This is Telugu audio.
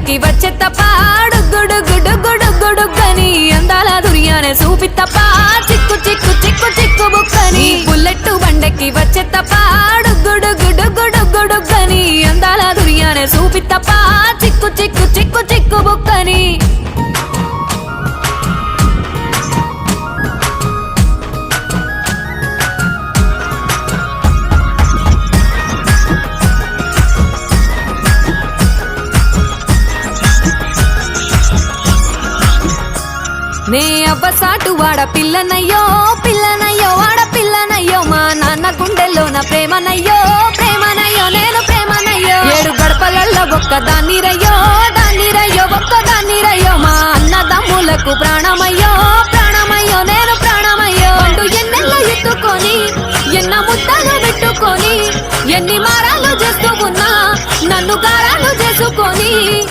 బండకి వచ్చే తప్ప గుడు గుడు గుడు గుడుగని అందాల దుర్యానే చూపి తప్ప చిక్కు చిక్కు చిక్కు చిక్కు బుక్కని బుల్లెట్ బండకి వచ్చే తప్ప గుడు గుడు గుడు గుడుగని అందాల దుర్యానే చూపి తప్ప చిక్కు చిక్కు చిక్కు చిక్కు బుక్కని నే అవ్వసాటు వాడ పిల్లనయ్యో పిల్లనయ్యో వాడ పిల్లనయ్యో మా నాన్న గుండెల్లో నా ప్రేమనయ్యో ప్రేమనయ్యో నేను ప్రేమనయ్యో 7 గడపలల్లో ఒక్కదాన్ని రయ్యో దాన్ని రయ్యో ఒక్కదాన్ని రయ్యో మా అన్నదమ్ములకు ప్రాణమయ్యో ప్రాణమయ్యో నేను ప్రాణమయ్యో అంటూ ఎన్నెల్లో ఎత్తుకొని ఎన్న ముద్దలు పెట్టుకొని ఎన్ని మారాలు చేస్తూ ఉన్నా నన్ను గారాలు చేసుకొని